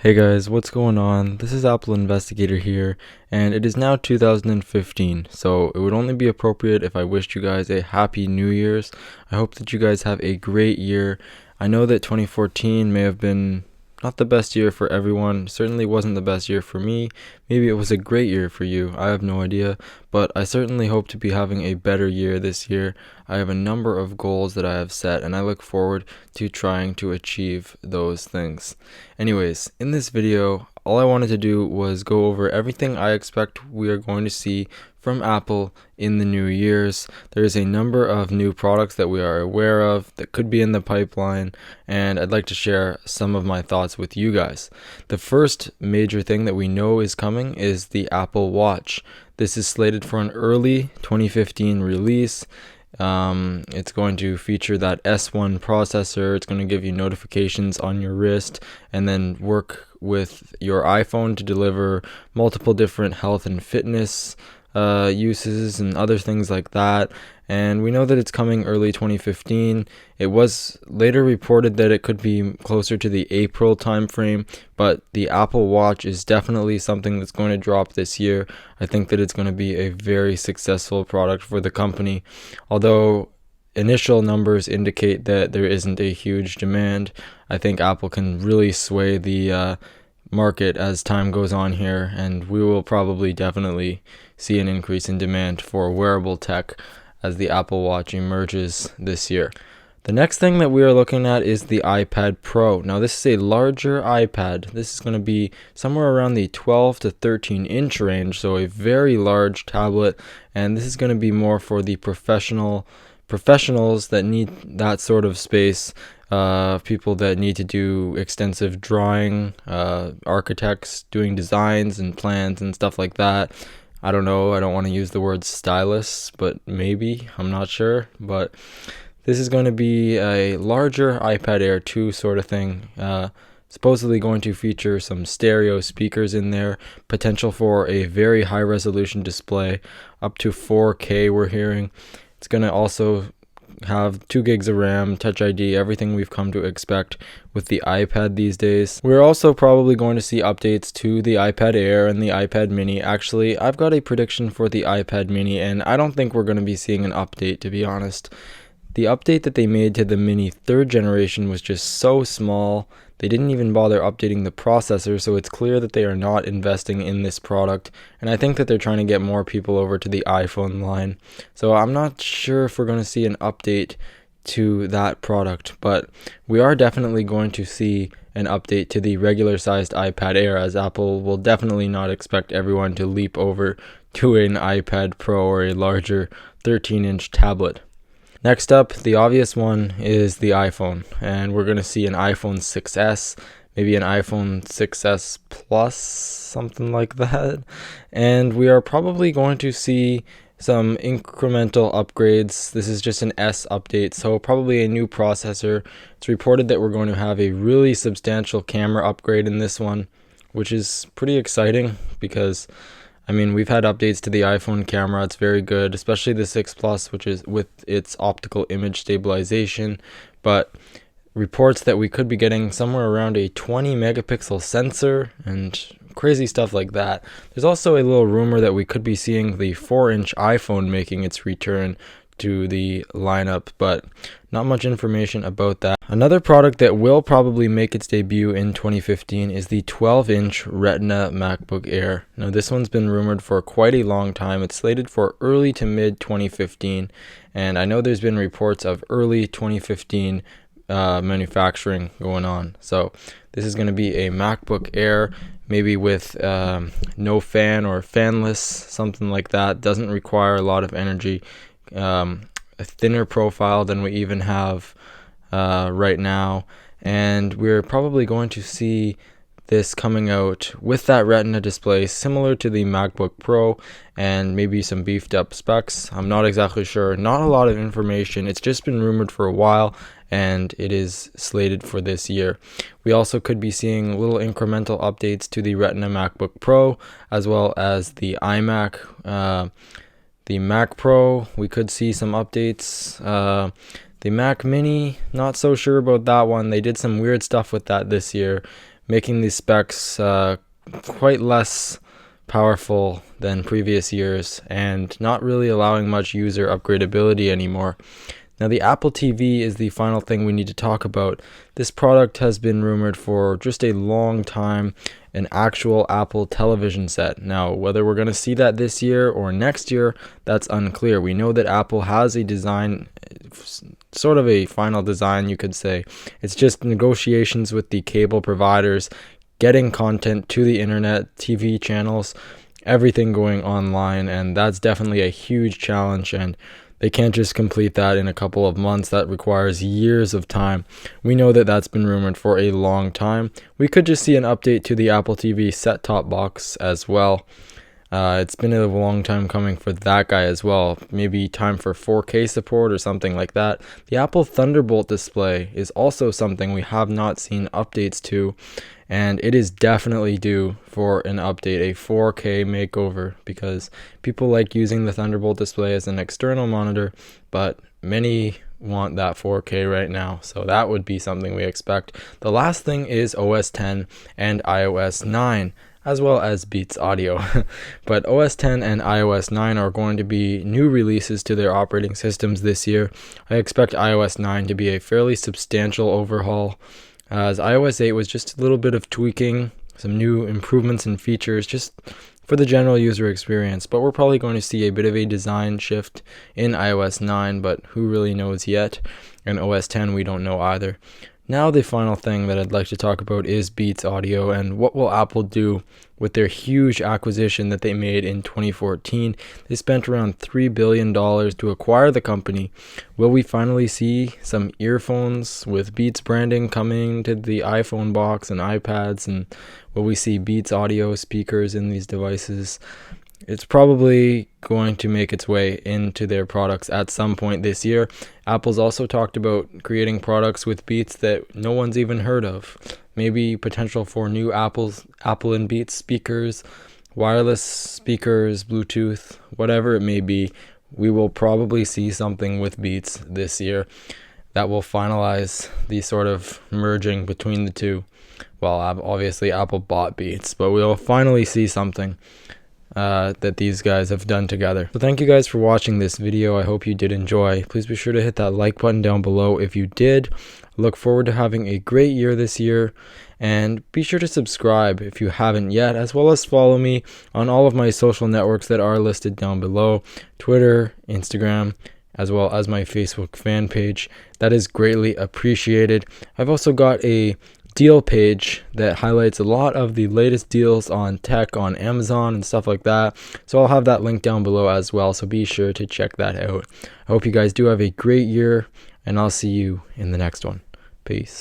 Hey guys, what's going on? This is AppleInvestigator here, and it is now 2015, so it would only be appropriate if I wished you guys a happy New Year's. I hope that you guys have a great year. I know that 2014 may have been not the best year for everyone, certainly wasn't the best year for me. Maybe it was a great year for you, I have no idea, but I certainly hope to be having a better year this year. I have a number of goals that I have set, and I look forward to trying to achieve those things. Anyways, in this video, all I wanted to do was go over everything I expect we are going to see from Apple in the new years. There's a number of new products that we are aware of that could be in the pipeline, and I'd like to share some of my thoughts with you guys. The first major thing that we know is coming is the Apple Watch. This is slated for an early 2015 release. It's going to feature that S1 processor. It's going to give you notifications on your wrist and then work with your iPhone to deliver multiple different health and fitness uses and other things like that. And we know that it's coming early 2015. It was later reported that it could be closer to the April timeframe, but the Apple Watch is definitely something that's going to drop this year. I think that it's going to be a very successful product for the company. Although initial numbers indicate that there isn't a huge demand, I think Apple can really sway the market as time goes on here, and we will probably definitely see an increase in demand for wearable tech as the Apple Watch emerges this year. The next thing that we are looking at is the iPad Pro. Now this is a larger iPad. This is going to be somewhere around the 12 to 13 inch range, so a very large tablet, and this is going to be more for the professionals that need that sort of space. People that need to do extensive drawing, architects doing designs and plans and stuff like that. I don't know, I don't want to use the word stylus, but maybe, I'm not sure. But this is going to be a larger iPad Air 2 sort of thing. Supposedly going to feature some stereo speakers in there, potential for a very high resolution display, up to 4K we're hearing. It's going to also have 2 gigs of RAM, Touch ID, everything we've come to expect with the iPad these days. We're also probably going to see updates to the iPad Air and the iPad Mini. Actually, I've got a prediction for the iPad Mini, and I don't think we're going to be seeing an update, to be honest. The update that they made to the Mini 3rd generation was just so small. They didn't even bother updating the processor, so it's clear that they are not investing in this product, and I think that they're trying to get more people over to the iPhone line. So I'm not sure if we're going to see an update to that product, but we are definitely going to see an update to the regular sized iPad Air, as Apple will definitely not expect everyone to leap over to an iPad Pro or a larger 13-inch tablet. Next up, the obvious one is the iPhone, and we're going to see an iPhone 6S, maybe an iPhone 6S Plus, something like that. And we are probably going to see some incremental upgrades. This is just an S update, so probably a new processor. It's reported that we're going to have a really substantial camera upgrade in this one, which is pretty exciting because we've had updates to the iPhone camera. It's very good, especially the 6 Plus, which is with its optical image stabilization. But reports that we could be getting somewhere around a 20 megapixel sensor and crazy stuff like that. There's also a little rumor that we could be seeing the 4-inch iPhone making its return to the lineup, but not much information about that. Another product that will probably make its debut in 2015 is the 12-inch Retina MacBook Air. Now this one's been rumored for quite a long time. It's slated for early to mid 2015, and I know there's been reports of early 2015 manufacturing going on. So this is going to be a MacBook Air, maybe with no fan or fanless, something like that. Doesn't require a lot of energy. A thinner profile than we even have right now, and we're probably going to see this coming out with that Retina display similar to the MacBook Pro and maybe some beefed up specs. I'm not exactly sure, not a lot of information. It's just been rumored for a while, and it is slated for this year. We also could be seeing little incremental updates to the Retina MacBook Pro as well as the iMac. The Mac Pro, we could see some updates. The Mac Mini, not so sure about that one. They did some weird stuff with that this year. making these specs quite less powerful than previous years and not really allowing much user upgradability anymore. Now, the Apple TV is the final thing we need to talk about. This product has been rumored for just a long time, an actual Apple television set. Now, whether we're going to see that this year or next year, that's unclear. We know that Apple has a design, sort of a final design, you could say. It's just negotiations with the cable providers, getting content to the internet, TV channels, everything going online, and that's definitely a huge challenge, and they can't just complete that in a couple of months. That requires years of time. We know that that's been rumored for a long time. We could just see an update to the Apple TV set-top box as well. It's been a long time coming for that guy as well. Maybe time for 4K support or something like that. The Apple Thunderbolt display is also something we have not seen updates to, and it is definitely due for an update, a 4K makeover, because people like using the Thunderbolt display as an external monitor, but many want that 4K right now, so that would be something we expect. The last thing is OS X and iOS 9, as well as Beats Audio. But OS X and iOS 9 are going to be new releases to their operating systems this year. I expect iOS 9 to be a fairly substantial overhaul, as iOS 8 was just a little bit of tweaking, some new improvements and features just for the general user experience. But we're probably going to see a bit of a design shift in iOS 9, but who really knows yet? And OS X, we don't know either. Now the final thing that I'd like to talk about is Beats Audio, and what will Apple do with their huge acquisition that they made in 2014. They spent around $3 billion to acquire the company. Will we finally see some earphones with Beats branding coming to the iPhone box and iPads, and will we see Beats Audio speakers in these devices? It's probably going to make its way into their products at some point this year. Apple's also talked about creating products with Beats that no one's even heard of. Maybe potential for new Apple and Beats speakers, wireless speakers, Bluetooth, whatever it may be. We will probably see something with Beats this year that will finalize the sort of merging between the two. Well, obviously Apple bought Beats, but we'll finally see something that these guys have done together. So thank you guys for watching this video. I hope you did enjoy. Please be sure to hit that like button down below if you did. Look forward to having a great year this year, and be sure to subscribe if you haven't yet, as well as follow me on all of my social networks that are listed down below: Twitter, Instagram, as well as my Facebook fan page. That is greatly appreciated. I've also got a deal page that highlights a lot of the latest deals on tech on Amazon and stuff like that, so I'll have that link down below as well, so be sure to check that out. I hope you guys do have a great year, and I'll see you in the next one. Peace.